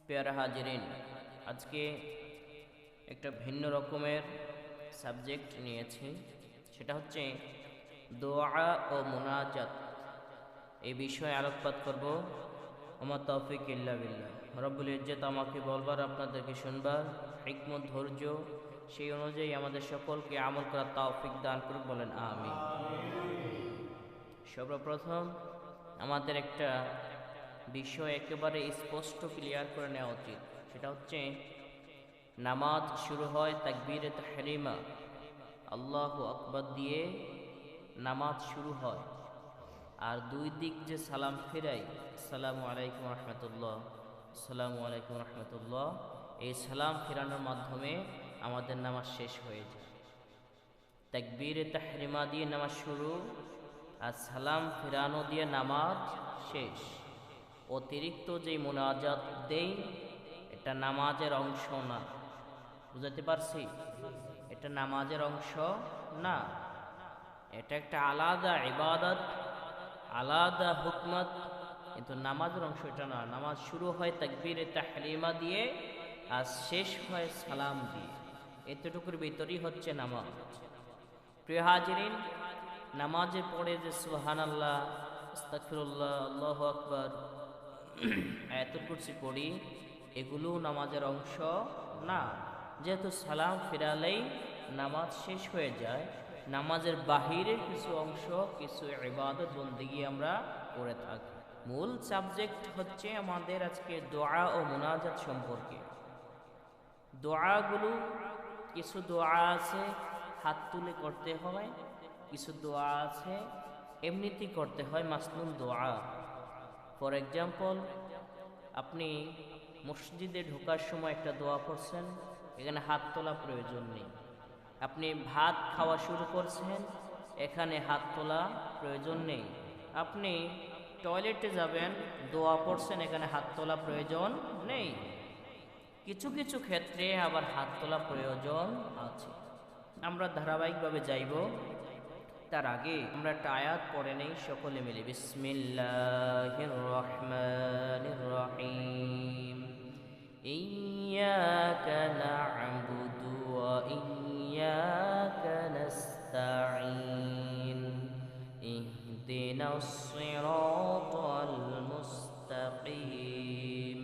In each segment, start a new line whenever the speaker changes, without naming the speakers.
পেয়ারা হাজিরিন, আজকে একটা ভিন্ন রকমের সাবজেক্ট নিয়েছি। সেটা হচ্ছে দোয়া ও মুনাজাত। এই বিষয়ে আলোকপাত করব। আমার তৌফিক ইল্লা বিল্লাহ। রব্বুল ইজ্জত আমাকে বলবার, আপনাদেরকে শুনবার হিকমত, ধৈর্য, সেই অনুযায়ী আমাদের সকলকে আমল করার তৌফিক দান করুক, বলেন আমিন। সর্বপ্রথম আমাদের একটা বিষয় একেবারে স্পষ্ট ক্লিয়ার করে নেওয়া উচিত। সেটা হচ্ছে নামাজ শুরু হয় তাকবীরে তাহরিমা, আল্লাহু আকবার দিয়ে নামাজ শুরু হয়। আর দুই দিক যে সালাম ফেরাই, আসসালামু আলাইকুম রহমতুল্লাহ, আসসালামু আলাইকুম রহমতুল্লাহ, এই সালাম ফেরানোর মাধ্যমে আমাদের নামাজ শেষ হয়ে যায়। তাকবীরে তাহরিমা দিয়ে নামাজ শুরু আর সালাম ফেরানো দিয়ে নামাজ শেষ। অতিরিক্ত যে মুনাজাত দেই, এটা নামাজের অংশ না। বুঝাতে পারছি? এটা নামাজের অংশ না, এটা একটা আলাদা ইবাদত, আলাদা হুকমত, কিন্তু নামাজের অংশ এটা না। নামাজ শুরু হয় তাকবীরে তাহরিমা দিয়ে আর শেষ হয় সালাম দিয়ে। এতটুকুর ভিতরেই হচ্ছে নামাজ। প্রিয় হাজিরিন, নামাজে পড়ে যে সুবহানাল্লাহ, আস্তাগফিরুল্লাহ, আল্লাহু আকবার, আয়াতুল কুরসি পড়ি, এগুলো নামাজের অংশ না। যেহেতু সালাম ফিরালেই নামাজ শেষ হয়ে যায়, নামাজের বাহিরের কিছু অংশ, কিছু ইবাদত বন্দেগী আমরা করে থাকি। মূল সাবজেক্ট হচ্ছে আমাদের আজকে দোয়া ও মুনাজাত সম্পর্কে। দোয়াগুলো, কিছু দোয়া আছে হাত তুলে করতে হয়, কিছু দোয়া আছে এমনিতেই করতে হয়, মাসনুন দোয়া। ফর এক্সাম্পল, আপনি মসজিদে ঢোকার সময় একটা দোয়া পড়ছেন, এখানে হাত তোলা প্রয়োজন নেই। আপনি ভাত খাওয়া শুরু করছেন, এখানে হাত তোলা প্রয়োজন নেই। আপনি টয়লেটে যাবেন, দোয়া পড়ছেন, এখানে হাত তোলা প্রয়োজন নেই। কিছু কিছু ক্ষেত্রে আবার হাত তোলা প্রয়োজন আছে। আমরা ধারাবাহিকভাবে যাইব। তার আগে আমরা একটা আয়াত পড়ে নেই সকলে মিলে। বিসমিল্লাহির রহমানির রহিম। ইয়্যাকা না'বুদু ওয়া ইয়্যাকা নাস্তাঈন। ইহদিনাস সিরাতাল মুস্তাকিম।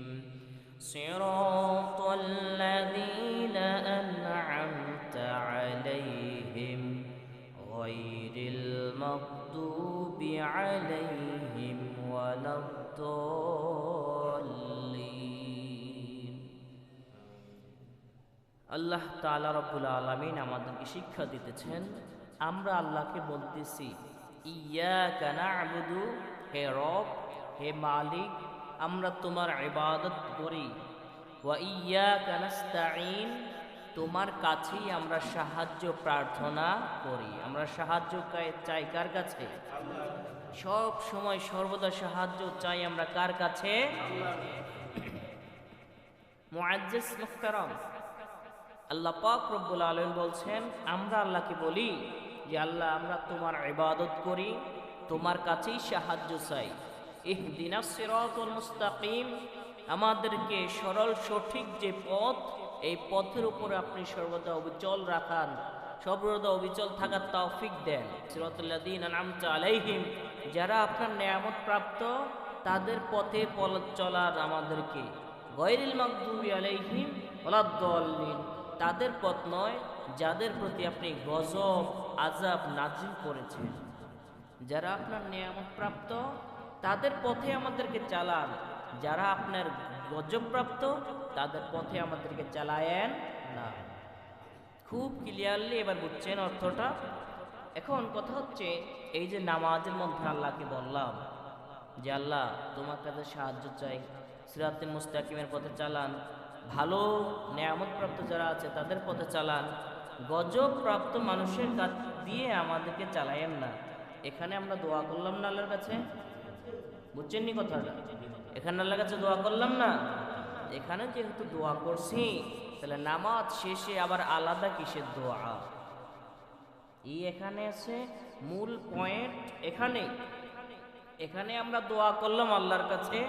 সিরাতাল লাযীনা আন'আমতা আলাইহিম গায়রিল মাগদুবি আলাইহিম ওয়ালাদ-দাল্লিন। আল্লাহ তাআলা রব্বুল আলামিন আমাদেরকে শিক্ষা দিতেছেন, আমরা আল্লাহকে বলতেছি ইয়্যাকা না'বুদু, হে রব, হে মালিক, আমরা তোমার ইবাদত করি। ওয়া ইয়্যাকা নাস্তাঈন, তোমার কাছেই আমরা সাহায্য প্রার্থনা করি। আমরা সাহায্য চাই কার কাছে? সব সময় সর্বদা সাহায্য চাই আমরা কার কাছে? মুআজ্জিজ মুহতারাম, আল্লাহ পাক রব্বুল আলামিন বলছেন, আমরা আল্লাহকে বলি যে আল্লাহ, আমরা তোমার ইবাদত করি, তোমার কাছেই সাহায্য চাই। ইহদিনাস সিরাতাল মুস্তাকিম, আমাদেরকে সরল সঠিক যে পথ, এই পথের উপরে আপনি সর্বদা অবিচল রাখান, সর্বদা অবিচল থাকার তৌফিক দেন। সিরাতাল লাযীনা আন'আমতা আলাইহিম, যারা আপনার নেয়ামত প্রাপ্ত, তাদের পথে চলার আমাদেরকে। গায়রিল মাগদুবি আলাইহিম ওয়ালাদ-দাল্লিন, তাদের পথ নয় যাদের প্রতি আপনি গজব আযাব নাজিল করেছেন। যারা আপনার নেয়ামত প্রাপ্ত, তাদের পথে আমাদেরকে চালান। যারা আপনার গজবপ্রাপ্ত, তাদের পথে আমাদেরকে চালায়েন না। খুব ক্লিয়ারলি এবার বুঝছেন অর্থটা? এখন কথা হচ্ছে, এই যে নামাজের মধ্যে আল্লাহকে বললাম যে আল্লাহ, তোমার কাছে সাহায্য চাই, সিরাতুল মুস্তাকিমের পথে চালান, ভালো নেয়ামতপ্রাপ্ত যারা আছে তাদের পথে চালান, গজবপ্রাপ্ত মানুষের কাছ দিয়ে আমাদেরকে চালায়েন না। এখানে আমরা দোয়া করলাম না আল্লাহর কাছে? বুঝছেন নি কথাটা? এখানে আল্লাহর কাছে দোয়া করলাম না? এখানে যেহেতু দোয়া করছি, তাহলে নামাজ শেষে আবার আলাদা কিসের দোয়া? এই এখানে আছে মূল পয়েন্ট। এখানে এখানে আমরা দোয়া করলাম আল্লাহর কাছে,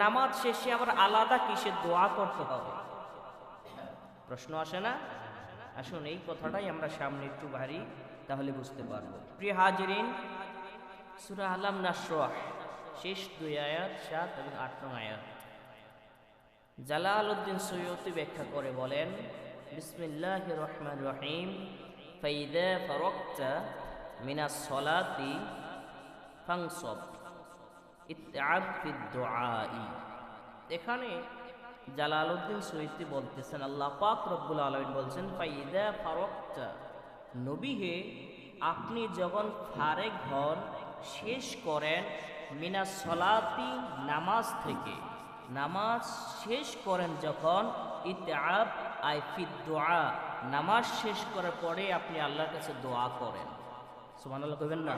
নামাজ শেষে আবার আলাদা কিসের দোয়া করতে হবে? প্রশ্ন আসে না? আসুন এই কথাটাই আমরা সামনে একটু ভারী, তাহলে বুঝতে পারবো। প্রিয় হাজিরিন, সূরা আলাম নাশরাহ শেষ 2 আয়াত 7 এবং 8 নং আয়াত জালালউদ্দিন সুয়ুতি ব্যাখ্যা করে বলেন, বিসমিল্লাহির রহমানির রহিম, ফাইদা ফারাগতা মিনাস সলাতি ফানসব ইতআব ফিদ দুআই। এখানে জালালউদ্দিন সুয়ুতি বলতেছেন, আল্লাহ পাক রব্বুল আলামিন বলছেন, ফাইদা ফারাগতা, নবী হে আপনি যখন ফারেগ হন, শেষ করেন, মিনাস সলাতি নামাজ থেকে, নামাজ শেষ করেন যখন, ইতআব আই ফিদ দুআ, নামাজ শেষ করার পরে আপনি আল্লাহর কাছে দোয়া করেন। সুবহানাল্লাহ কইবেন না?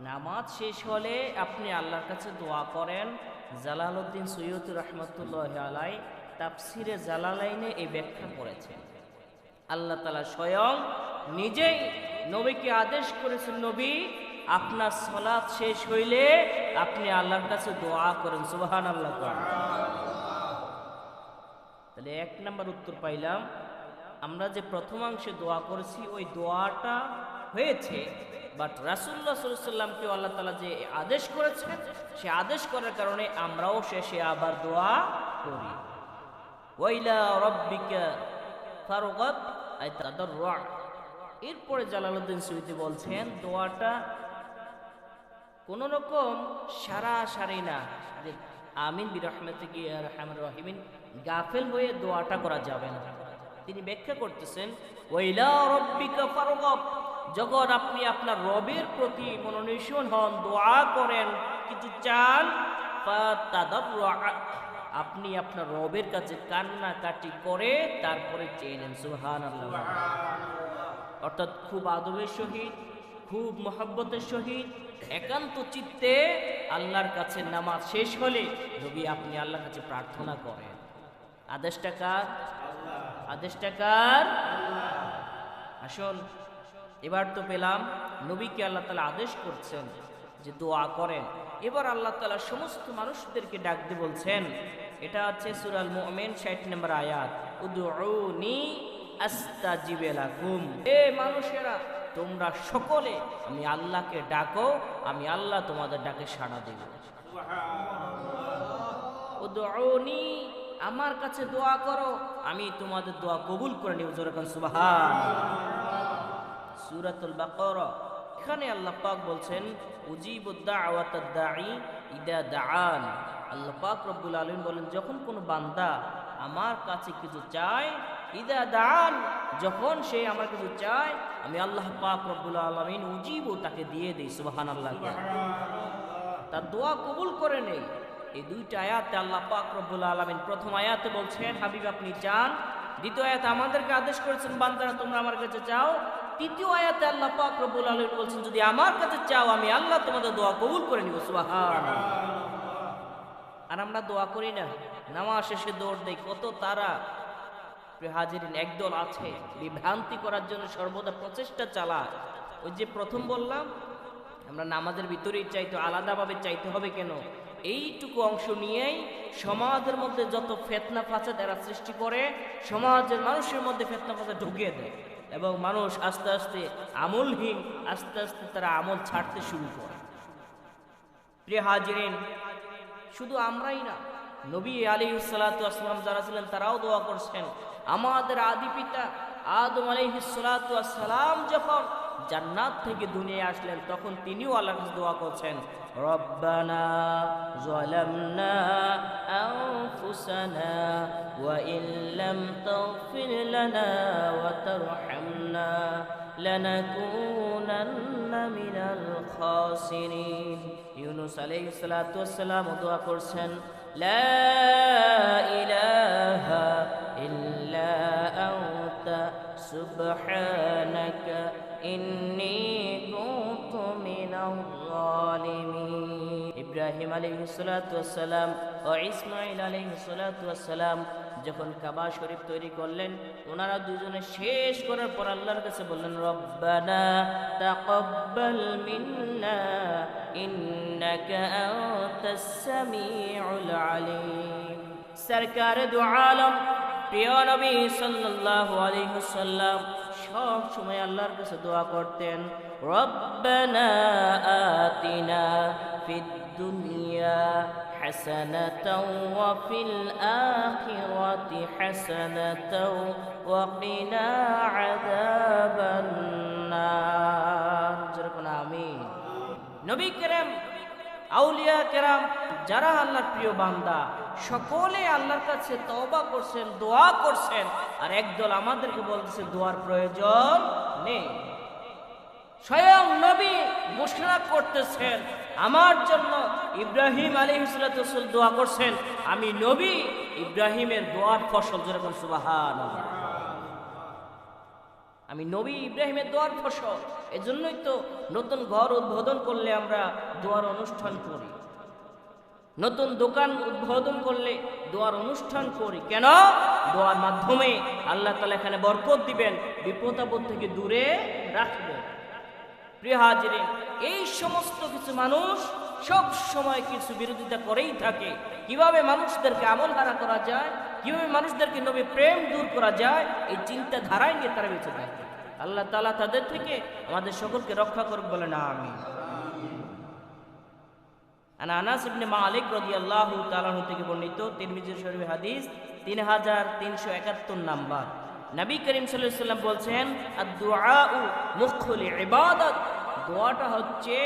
নামাজ শেষ হলে আপনি আল্লাহর কাছে দোয়া করেন। জালালউদ্দিন সুয়ুতি রাহমাতুল্লাহি আলাইহি তাফসিরে জালালাইনে এই ব্যাখ্যা করেছেন। আল্লাহ তাআলা স্বয়ং নিজেই নবীকে আদেশ করেছেন, নবী আপনার সালাত শেষ হইলে আপনি আল্লাহর কাছে দোয়া করেন। সুবহানাল্লাহ। তাহলে 1 নম্বর উত্তর পাইলাম, আমরা যে প্রথমাংশে দোয়া করেছি ওই দোয়াটা হয়েছে, বাট রাসূলুল্লাহ সাল্লাল্লাহু আলাইহি ওয়াসাল্লামকে আল্লাহ তাআলা যে আদেশ করেছেন, সে আদেশ করার কারণে আমরাও শেষে আবার দোয়া করি। ওয়াইলা রাব্বিকা ফারগাব আই তাদাররু। এরপরে জালালউদ্দিন সুয়ুতি বলছেন, দোয়াটা কোন রকম সারাসারি না, যে আমিন বিরহমাতিকা ইয়া আরহামার রাহিমিন গাফেল হয়ে দোয়াটা করা যাবে না। তিনি ব্যাখ্যা করতেছেন, ওয়াইলা রাব্বিকা ফারগাব, যখন আপনি আপনার রবের প্রতি মনোনিবেশন হন, দোয়া করেন, কিছু চান, ফাতাদাররু, আপনি আপনার রবের কাছে কান্নাকাটি করে তারপরে চেয়ে নেন। সুবহানাল্লাহ। অর্থাৎ খুব আদবের সহিত, খুব মহব্বতের সহিত, একান্ত চিত্তে আল্লাহর কাছে নামাজ শেষ হলে নবী আপনি আল্লাহর কাছে প্রার্থনা করেন। আদেশটা কার? আদেশটা কার? আসুন, এবার তো পেলাম নবীকে আল্লাহ তাআলা আদেশ করছেন যে দোয়া করেন। এবার আল্লাহ তাআলা সমস্ত মানুষদেরকে ডাক দিয়ে বলছেন, এটা হচ্ছে সূরা আল মুমিন 60 নম্বর আয়াত, উদউনি আস্তাজিব লাকুম। এ মানুষেরা, তোমরা সকলে আমি আল্লাহকে ডাকো, আমি আল্লাহ তোমাদের ডাকে সাড়া দেব। উদউনি, আমার কাছে দোয়া করো, আমি তোমাদের দোয়া কবুল করে নিব। জোরে কোন সুবহানাল্লাহ। সূরাতুল বাকারা, এখানে আল্লাহ পাক বলছেন, উজিবুদ দাওয়াতাদ দাঈ ইদা দাআন। আল্লাহ পাক রব্বুল আলামিন বলেন, যখন কোনো বান্দা আমার কাছে কিছু চায়, ইদা দাআন, যখন সে আমার কিছু চায়, আমি আল্লাহ পাক রব্বুল আলামিন উজিবু, তাকে দিয়ে দেই। সুবহানাল্লাহ। তার দোয়া কবুল করে নেই। এই 2টা আয়াতে আল্লাহ পাক রব্বুল আলামিন প্রথম আয়াতে বলছেন, হাবিব আপনি চান। দ্বিতীয় আয়াতে আমাদেরকে আদেশ করেছেন, বান্দারা তোমরা আমার কাছে চাও। তৃতীয় আয়াতে আল্লাহ পাক রব্বুল আলামিন বলছেন, যদি আমার কাছে চাও আমি আল্লাহ তোমাদের দোয়া কবুল করে নিব। সুবহানাল্লাহ। আর আমরা দোয়া করি না, নামাজ শেষে দৌড় দেই, কত তারা। প্রিয় হাজিরিন, একদল আছে বিভ্রান্তি করার জন্য সর্বদা প্রচেষ্টা চালায়। ওই যে প্রথম বললাম, আমরা নামাজের ভিতরেই চাইতে, আলাদাভাবে চাইতে হবে কেন? এইটুকু অংশ নিয়েই সমাজের মধ্যে যত ফিতনা ফাসাদ এরা সৃষ্টি করে, সমাজের মানুষের মধ্যে ফিতনা ফাসাদ ঢুকিয়ে দেয়, এবং মানুষ আস্তে আস্তে আমলহীন, আস্তে আস্তে তারা আমল ছাড়তে শুরু করে। প্রিয় হাজিরিন, শুধু আমরাই না, নবী আলাইহিস সালাতু ওয়াস সালাম যারা ছিলেন তারাও দোয়া করছেন। আমাদের আদি পিতা আদম আলাইহিস সালাতু ওয়াস সালাম যখন জান্নাত থেকে দুনিয়ায় আসলেন, তখন তিনিও আল্লাহর কাছে দোয়া করছেন, রব্বানা যালামনা আনফুসানা ওয়া ইল্লাম তাগফির লানা ওয়া তারহামনা লানাকুনান্না মিনাল খাসিরিন। ইউনূস আলাইহিস সালাতু ওয়াস সালাম দোয়া করছেন, লা ইলাহা ইল্লা আনতা সুবহানাকা ইন্নী কুনতু মিনাল যালিমিন। ইব্রাহিম আলাইহিস সালাতু ওয়াস সালাম ও ইসমাঈল আলাইহিস সালাতু ওয়াস সালাম যখন কাবা শরীফ তৈরি করলেন, ওনারা দুজনে শেষ করার পর আল্লাহর কাছে বললেন, রব্বানা তাকাব্বাল মিন্না ইন্নাকা আনতাস সামিউল আলিম। সরকারে দু আলম প্রিয় নবী সাল্লাল্লাহু আলাইহি ওয়াসাল্লাম সব সময় আল্লাহর কাছে দোয়া করতেন, রব্বানা আতিনা ফিদ দুনিয়া হাসানাতাও ওয়া ফিল আখিরাতি হাসানাতাও ওয়া কিনা আযাবান নার। যেরকম আমিন। নবী কেরাম, আউলিয়া কেরাম, যারা আল্লাহর প্রিয় বান্দা, সকলে আল্লাহর কাছে তওবা করছেন, দোয়া করছেন, আর একদল আমাদেরকে বলতেছে দোয়ার প্রয়োজন নেই। স্বয়ং নবী ঘোষণা করতেছেন, আমার জন্য ইব্রাহিম আলাইহিস সালাতু ওয়াস সালাম দোয়া করছেন, আমি নবী ইব্রাহিমের দোয়ার ফসল। যেরকম সুবহানাল্লাহ, আমি নবী ইব্রাহিমের দোয়ার ফসল। এজন্যই তো নতুন ঘর উদ্বোধন করলে আমরা দোয়ার অনুষ্ঠান করি, নতুন দোকান উদ্বোধন করলে দোয়ার অনুষ্ঠান করি। কেন? দোয়ার মাধ্যমে আল্লাহ তাআলা এখানে বরকত দিবেন, বিপদ আপদ থেকে দূরে রাখবেন। প্রিয় হাজিরিন, এই সমস্ত কিছু মানুষ সব সময় কিছু বিরোধিতা করেই থাকে। কিভাবে মানুষদেরকে আমল হারা করা যায়, কিভাবে মানুষদেরকে নবী প্রেম দূর করা যায়, এই চিন্তাধারায় নিয়ে তারা বেঁচে থাকে। আল্লাহ তাআলা তাদের থেকে আমাদের সকলকে রক্ষা করুক, বলে না আমিন। আনাস ইবনে মালিক রাদিয়াল্লাহু তাআলা থেকে বর্ণিত, তিরমিজি শরীফ হাদিস 3371 নাম্বার। নবী করিম সাল্লাল্লাহু আলাইহি ওয়াসাল্লাম বলছেন, আদ-দুআউ মুখুল ইবাদত। দোয়াটা হচ্ছে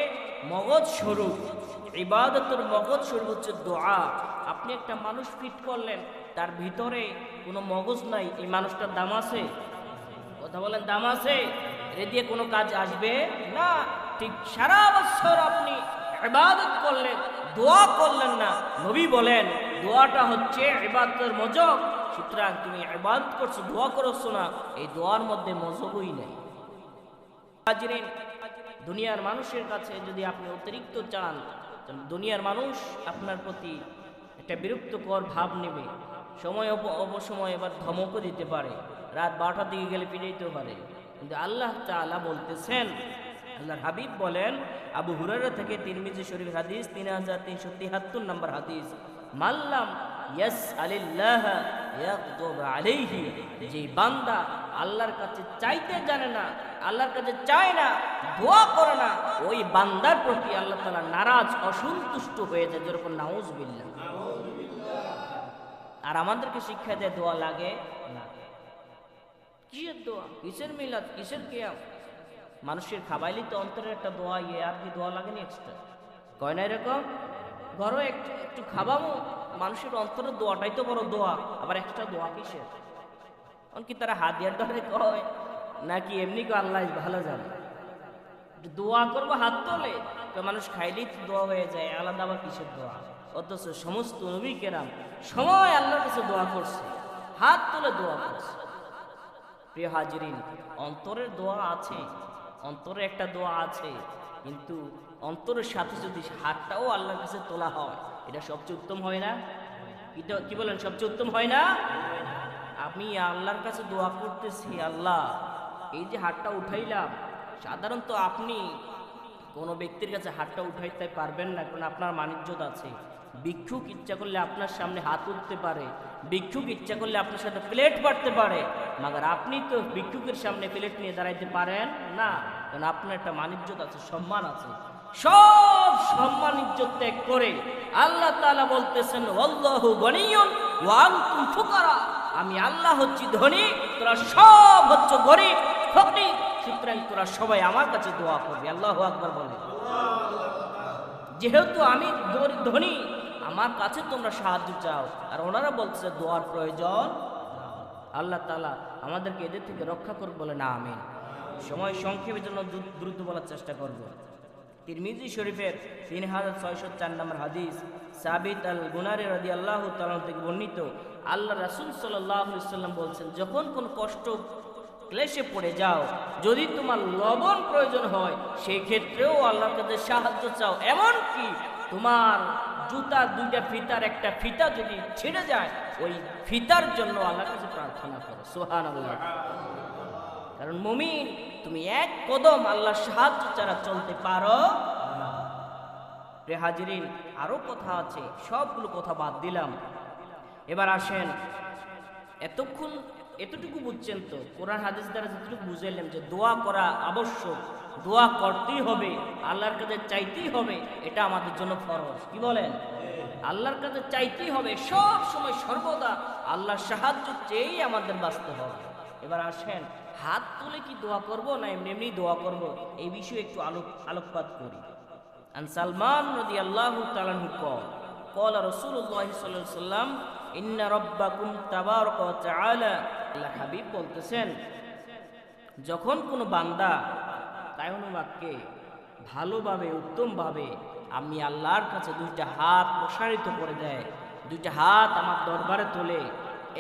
মগজ স্বরূপ, ইবাদতের মগজ স্বরূপ হচ্ছে দোয়া। আপনি একটা মানুষ ফিট করলেন, তার ভিতরে কোনো মগজ নাই, এই মানুষটার দাম আছে? কথা বলেন, দাম আছে? এ দিয়ে কোনো কাজ আসবে না। ঠিক সারা বছর আপনি ইবাদত করলেন, দোয়া করলেন না। নবী বলেন দোয়াটা হচ্ছে ইবাদতের মজব। সুতরাং তুমি ইবাদত করছো, দোয়া করছো না, এই দোয়ার মধ্যে মজবই নেই। হাজিরিন, দুনিয়ার মানুষের কাছে যদি আপনি অতিরিক্ত চান, দুনিয়ার মানুষ আপনার প্রতি একটা বিরক্তকর ভাব নেবে, সময় অবসময় এবার ধমকও দিতে পারে, রাত 12টার দিকে গেলে পিটাইতেও পারে। কিন্তু আল্লাহ তাআলা বলতেছেন, আল্লাহর হাবিব বলেন, আবু হুরায়রা থেকে তিরমিজি শরীফ হাদিস 3373 নম্বর হাদিস, মাল্লাম ইয়াসআলিল্লাহ ইয়াগদব আলাইহি। যে বান্দা আল্লাহর কাছে চাইতে জানে না, আল্লাহর কাছে চায় না, দোয়া করে না, ওই বান্দার প্রতি আল্লাহ তাআলা নারাজ, অসন্তুষ্ট হয়ে যায়। যেরকম নাউজুবিল্লাহ। আর আমাদেরকে শিক্ষা দেয় দোয়া লাগে না। কিসের দোয়া, কিসের মিলাদ, কিসের কিয়াম? মানুষের খাবাইলি তো অন্তরের একটা দোয়া, আর কি দোয়া লাগেনি এক্সট্রা? কয় না এরকম? ঘরে একটু খাবামো, মানুষের অন্তরের দোয়াটাই তো বড় দোয়া, আবার এক্সট্রা দোয়া কিসের? কি তারা হাদিয়ার দরে কয় নাকি এমনি কয়? আল্লাহ ভালো জানে। দোয়া করবো হাত তোলে, তো মানুষ খাইলেই তো দোয়া হয়ে যায়, আলাদা আবার কিসের দোয়া? অথচ সমস্ত নবী কেরাম সময় আল্লাহর কাছে দোয়া করছে, হাত তুলে দোয়া করছে। প্রিয় হাজিরিন, অন্তরের দোয়া আছে, অন্তরে একটা দোয়া আছে, কিন্তু অন্তরের সাথে যদি হাতটাও আল্লাহর কাছে তোলা হয়, এটা সবচেয়ে উত্তম হয় না? কি বলেন, সবচেয়ে উত্তম হয় না? আমি আল্লাহর কাছে দোয়া করতেছি, আল্লাহ এই যে হাতটা উঠাইলাম, সাধারণত আপনি কোনো ব্যক্তির কাছে হাতটা উঠাইতে পারবেন না, কারণ আপনার মানিজ্যত আছে। ভিক্ষুক ইচ্ছা করলে আপনার সামনে হাত উঠতে পারে, ভিক্ষুক ইচ্ছা করলে আপনার সাথে প্লেট বাড়তে পারে, মাগার আপনি তো ভিক্ষুকের সামনে প্লেট নিয়ে দাঁড়াইতে পারেন না, কারণ আপনার একটা মানিজ্যত আছে, সম্মান আছে। সব সম্মান ইজ্জত ত্যাগ করে আল্লাহ তাআলা বলতেছেন, আল্লাহু গনিয়্যুন ওয়া আনতুম ফুকারা। আমি আল্লাহ হচ্ছি ধনী, তোরা সব হচ্ছে গরিব ফকির, সুতরাং তোরা সবাই আমার কাছে দোয়া করবি। আল্লাহু আকবার বলে। যেহেতু আমি ধনী, আমার কাছে তোমরা সাহায্য চাও, আর ওনারা বলছে দোয়ার প্রয়োজন। আল্লাহ তাআলা আমাদেরকে এদের থেকে রক্ষা করুক, বলে না আমিন। সময় সংক্ষেপের জন্য দ্রুত বলার চেষ্টা করব। তিরমিজি শরীফের 3604 নম্বর হাদিস, সাবিত আল গুনারি রাদিয়াল্লাহু তাআলা থেকে বর্ণিত, আল্লাহ রাসূল সাল্লাল্লাহু আলাইহি ওয়াসাল্লাম বলছেন, যখন কোন কষ্ট ক্লেশে পড়ে যাও, যদি তোমার লবণ প্রয়োজন হয়, সেই ক্ষেত্রেও আল্লাহর কাছে সাহায্য চাও। এমন কি তোমার জুতা দুইটা ফিতার একটা ফিতা যদি ছিঁড়ে যায় ওই ফিতার জন্য আল্লাহর কাছে প্রার্থনা করো, সুবহানাল্লাহ। কারণ মুমিন তুমি এক কদম আল্লাহর সাহায্য ছাড়া চলতে পারো না। প্রিয় হাজিরিন, আরো কথা আছে, সবগুলো কথা বাদ দিলাম। এবার আসেন, এতক্ষণ এতটুকু বুঝছেন তো, কোরআন হাদিস দ্বারা যতটুকু বুঝাইলাম যে দোয়া করা আবশ্যক, দোয়া করতেই হবে, আল্লাহর কাছে চাইতেই হবে, এটা আমাদের জন্য ফরজ। কি বলেন? আল্লাহর কাছে চাইতেই হবে, সব সময় সর্বদা আল্লাহর সাহায্য চেয়েই আমাদের বাঁচতে হবে। এবার আসেন, হাত তুলে কি দোয়া করব না এমনি এমনি দোয়া করব, এই বিষয়ে একটু আলোকপাত করি। আন সালমান রাদিয়াল্লাহু তাআলা আনহু قال رسول الله صلى الله عليه وسلم إن ربكم تبارك وتعالى, আল্লাহ হাবিব বলতেছেন, যখন কোনো বান্দা কায়নুমাককে ভালোভাবে উত্তমভাবে আমি আল্লাহর কাছে দুইটা হাত প্রসারিত করে দেয়, দুইটা হাত আমার দরবারে তোলে,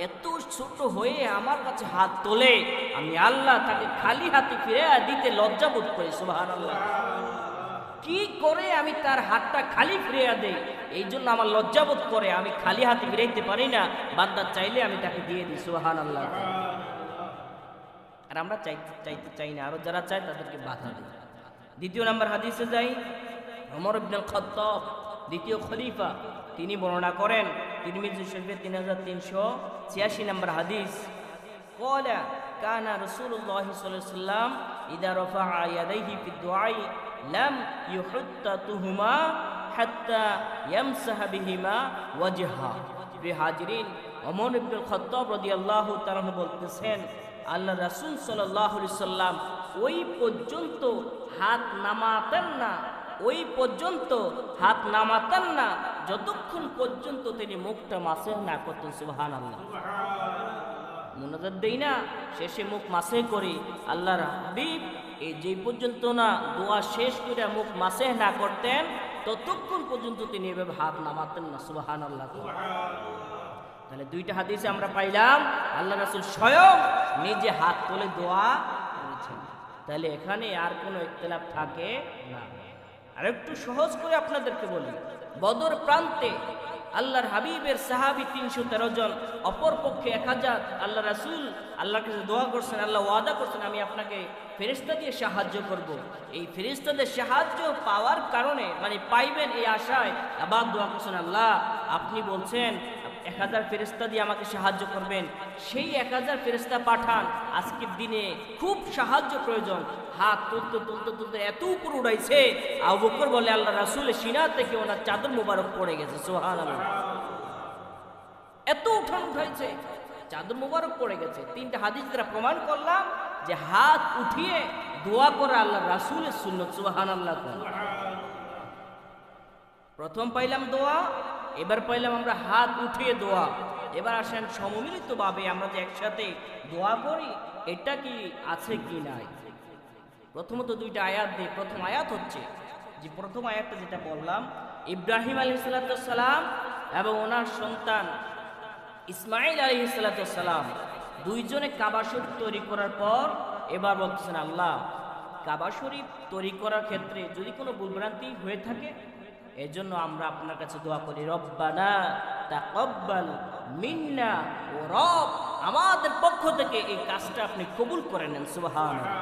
এত ছোট হয়ে আমার কাছে হাত তোলে, আমি আল্লাহ তাকে খালি হাতে ফিরে দিতে লজ্জা বোধ করি, সুবহানাল্লাহ। কি করে আমি তার হাতটা খালি ফিরিয়ে দেই, এই জন্য আমার লজ্জাবোধ করে, আমি খালি হাতে ফিরাইতে পারি না, বান্দা চাইলে আমি তাকে দিয়ে দিই, সুবহানাল্লাহ। আর আমরা চাইতে চাই না, আরো যারা চায় তাদেরকে বাধা দিই। দ্বিতীয় নাম্বার হাদিসে যাই, ওমর ইবনুল খাত্তাব দ্বিতীয় খলিফা, তিনি বর্ণনা করেন, তিরমিজি শরীফে 3386 নম্বর হাদিস, قال كان رسول الله صلى الله عليه وسلم إذا رفع يديه في الدعاء لم يحطهما حتى يمسح بهما وجهه। হাজিরিন, ওমর ইবনুল খাত্তাব রাদিয়াল্লাহু তাআলা বলতেছেন, আল্লাহ রাসূল সাল্লাল্লাহু আলাইহি সাল্লাম ওই পর্যন্ত হাত নামাতেন না, ওই পর্যন্ত হাত নামাতেন না যতক্ষণ পর্যন্ত তিনি মুখটা মাসে না করতেন, সুবহানাল্লাহ। মুনাজাত দেই না, শেষে মুখ মাসে করি, আল্লাহর হাবিব এই যে পর্যন্ত না দোয়া শেষ করে মুখ মাসে না করতেন ততক্ষণ পর্যন্ত তিনি এভাবে হাত নামাতেন না, সুবহানাল্লাহ। তাহলে দুইটা হাদিসে আমরা পাইলাম আল্লাহ রাসূল স্বয়ং নিজে হাত তুলে দোয়া করেছেন। তাহলে এখানে আর কোনো ইখতিলাফ থাকে না। আর একটু সহজ করে আপনাদেরকে বলি, বদর প্রান্তে আল্লাহর হাবিবের সাহাবী 313 জন, অপর পক্ষে 1000। আল্লাহ রাসূল আল্লাহর কাছে দোয়া করছেন, আল্লাহ ওয়াদা করছেন আমি আপনাকে ফেরেশতা দিয়ে সাহায্য করব। এই ফেরেশতাদের সাহায্য পাওয়ার কারণে, মানে পাইবেন এই আশায় আবার দোয়া করছেন, আল্লাহ আপনি বলছেন 1000 ফেরেশতা দিয়ে আমাকে সাহায্য করবেন, সেই 1000 ফেরেশতা পাঠান, আজকের দিনে খুব সাহায্য প্রয়োজন। হাত তুলতে তুলতে তুলতে এত উপর উড়াইছে, আবু বকর বলে আল্লাহ রাসূলের সিনা থেকে ওনার চাদর মোবারক পড়ে গেছে, সুবহানাল্লাহ। এত উঠাইছে, চাদর মোবারক পড়ে গেছে। 3টা হাদিস দ্বারা প্রমাণ করলাম যে হাত উঠিয়ে দোয়া করা আল্লাহ রাসূলের সুন্নাত, সুবহানাল্লাহ। প্রথম পাইলাম দোয়া, এবার পাইলাম আমরা হাত উঠিয়ে দোয়া। এবার আসেন সম্মিলিতভাবে আমরা যে একসাথে দোয়া করি এটা কি আছে কি নাই। প্রথমত দুইটা আয়াত দিই। প্রথম আয়াত হচ্ছে যে প্রথম আয়াতটা যেটা বললাম, ইব্রাহিম আলাইহিস সালাম এবং ওনার সন্তান ইসমাইল আলাইহিস সালাম দুইজনে কাবা শরীফ তৈরি করার পর এবার বলতেছেন, আল্লাহ কাবা শরীফ তৈরি করার ক্ষেত্রে যদি কোনো ভুলভ্রান্তি হয়ে থাকে এজন্য আমরা আপনার কাছে দোয়া করি, রব্বানা তাকাব্বাল মিন্না, ও রব আমাদের পক্ষ থেকে এই কাজটা আপনি কবুল করে নেন, সুবহানাল্লাহ।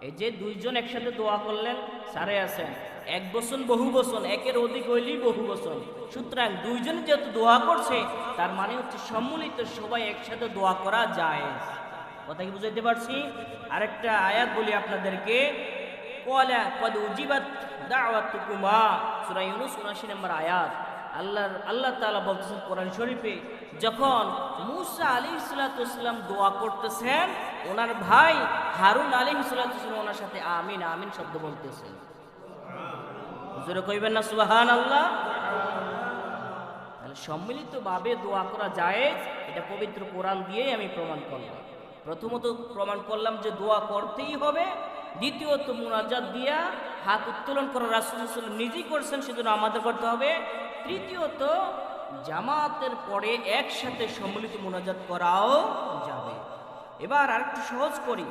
এই যে দুইজন একসাথে দোয়া করলেন, সারে আছেন এক বচন বহু বচন, একের অধিক হইলেই বহু বচন। সুতরাং দুইজন যেহেতু দোয়া করছে তার মানে হচ্ছে সম্মিলিত সবাই একসাথে দোয়া করা যায়। কথা কি বুঝাইতে পারছি? আরেকটা আয়াত বলি আপনাদেরকে, ক্বালা ক্বাদ উজিবাত দাওয়াতুকুমা, সূরা ইউনূস ৭৯ নম্বর আয়াত। আল্লাহ তাআলা বলতেছেন কোরআন শরীফে, যখন মূসা আলাইহিস সালাম দোয়া করতেছেন ওনার ভাই হারুন আলাইহিস সালাম ওনার সাথে আমিন আমিন শব্দ বলতেছেন। হুজুরে কইবেন না সুবহানাল্লাহ? তাহলে সম্মিলিতভাবে দোয়া করা যায়, এটা পবিত্র কোরআন দিয়েই আমি প্রমাণ করলাম। প্রথমত প্রমাণ করলাম যে দোয়া করতেই হবে, দ্বিতীয়ত মুনাজাত দিয়া হাত উত্তোলন করা রাসূল নিজেই করছেন, সেজন্য আমাদের করতে হবে। তৃতীয়ত জামাতের পরে একসাথে সম্মিলিত মুনাজাত করাও যাবে। এবার আরেকটু সহজ করি।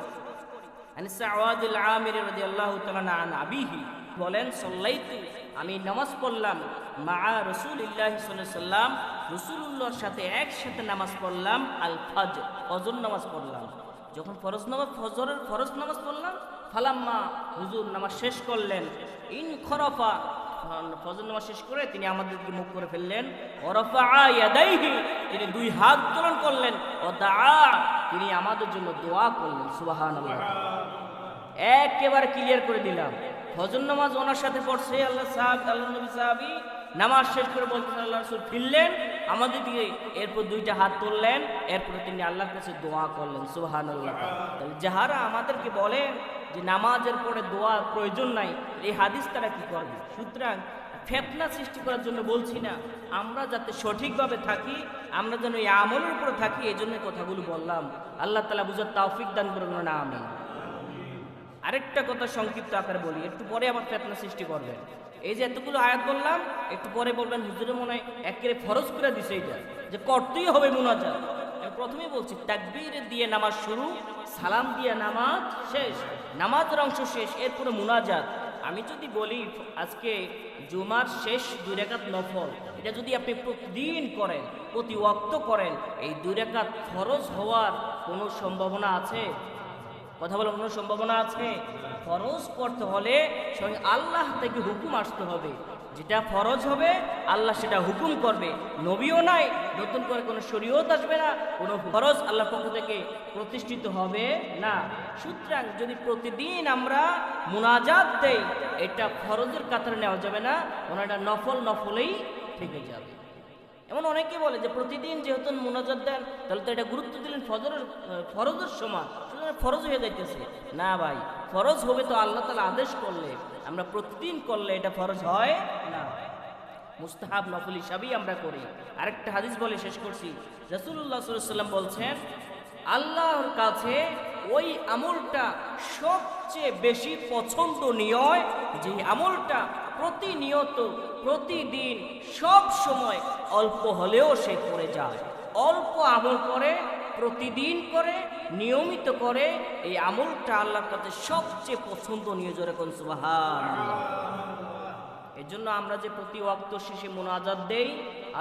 আনিস সাওয়াদুল আমির রাদিয়াল্লাহু তাআলা আন আবিহি বলেন, সাল্লাইতু আমি নামাজ পড়লাম মা রাসূলিল্লাহ সাল্লাল্লাহু আলাইহি সাল্লাম, রাসূলুল্লাহর সাথে একসাথে নামাজ পড়লাম, আল ফজর, ফজর নামাজ পড়লাম। যখন ফজরের ফরজ নামাজ পড়লাম, ফালাম্মা, হুজুর নামাজ শেষ করলেন, ইন খরাফা, ফজর নামাজ শেষ করে তিনি আমাদেরকে মুখ করে ফেললেন, ওয়ারাফা ইয়াদাইহি, তিনি দুই হাত উত্তোলন করলেন, ও দাআ, তিনি আমাদের জন্য দোয়া করলেন। সুবহানাল্লাহ। একেবারে ক্লিয়ার করে দিলাম। ফজর নামাজ ওনার সাথে পড়ছে, আল্লাহ নবী সাহাবী নামাজ শেষ করে বলতেন, আল্লাহ রাসূল ফিরলেন আমাদের দিকে, এরপর দুইটা হাত তুললেন, এরপরে তিনি আল্লাহর কাছে দোয়া করলেন। সুবহানাল্লাহ। যাহারা আমাদেরকে বলেন যে নামাজের পরে দোয়া প্রয়োজন নাই, এই হাদিস তারা কি করবে? সুতরাং ফিতনা সৃষ্টি করার জন্য বলছি না, আমরা যাতে সঠিকভাবে থাকি, আমরা যেন এই আমলের উপরে থাকি, এই জন্য কথাগুলো বললাম। আল্লাহ তাআলা বুঝার তৌফিক দান করুন না, আমিন। আরেকটা কথা সংক্ষিপ্ত আকারে বলি, একটু পরে আবার ফিতনা সৃষ্টি করবেন। এই যে এতগুলো আয়াত বললাম, একটু পরে বলবেন হুজুরে মনে হয় একেবারে ফরজ করে দিছে এটা, যে করতেই হবে মুনাজাত। আমি প্রথমেই বলছি তাকবীর দিয়ে নামাজ শুরু, সালাম দিয়ে নামাজ শেষ, নামাজের অংশ শেষ, এরপরে মুনাজাত। আমি যদি বলি আজকে জুমার শেষ 2 রাকাত নফল, এটা যদি আপনি প্রতিদিন করেন, প্রতি ওয়াক্ত করেন, এই 2 রাকাত ফরজ হওয়ার কোনো সম্ভাবনা আছে? কথা বলার কোনো সম্ভাবনা আছে? ফরজ করতে হলে স্বয়ং আল্লাহ থেকে হুকুম আসতে হবে, যেটা ফরজ হবে আল্লাহ সেটা হুকুম করবে। নবীও নাই, নতুন করে কোনো শরীয়ত আসবে না, কোনো ফরজ আল্লাহর পক্ষ থেকে প্রতিষ্ঠিত হবে না। সুতরাং যদি প্রতিদিন আমরা মুনাজাত দেই, এটা ফরজের কাতারে নেওয়া যাবে না, ওনাটা নফলেই থেকে যাবে। এমন অনেকে বলে যে প্রতিদিন যেহেতু মুনাজাত দেন, তাহলে তো এটা গুরুত্ব দিলেন ফরজের সমান, ফরজ হয়ে যাইতেছে না। ভাই, ফরজ হবে তো আল্লাহ তাআলা আদেশ করলে, আমরা প্রতিদিন করলে এটা ফরজ হয় না, মুস্তাহাব নফল হিসাবেই আমরা করি। আরেকটা হাদিস বলে শেষ করছি, রাসূলুল্লাহ সাল্লাল্লাহু আলাইহি ওয়াসাল্লাম বলছেন, আল্লাহর কাছে ওই আমলটা সবচেয়ে বেশি পছন্দনীয়, যে আমলটা প্রতিনিয়ত, প্রতিদিন, সব সময় অল্প হলেও সে করে যায়। অল্প আমল করে, প্রতিদিন করে, নিয়মিত করে, এই আমলটা আল্লাহর কাছে সবচেয়ে পছন্দনীয়। জোরে কোন সুবহানাল্লাহ। এই জন্য আমরা যে প্রতি ওয়াক্ত শেষে মুনাজাত দেই,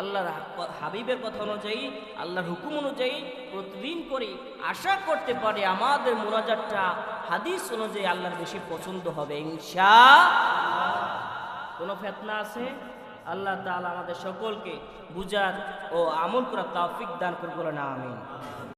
আল্লাহর হাবিবের কথা অনুযায়ী, আল্লাহর হুকুম অনুযায়ী প্রতিদিন করি, আশা করতে পারি আমাদের মুনাজাতটা হাদিস অনুযায়ী আল্লাহর বেশি পছন্দ হবে ইনশাআল্লাহ। কোনো ফিতনা আছে? আল্লাহ তাআলা আমাদের সকলকে বুঝার ও আমল করার তৌফিক দান করুন, আমিন।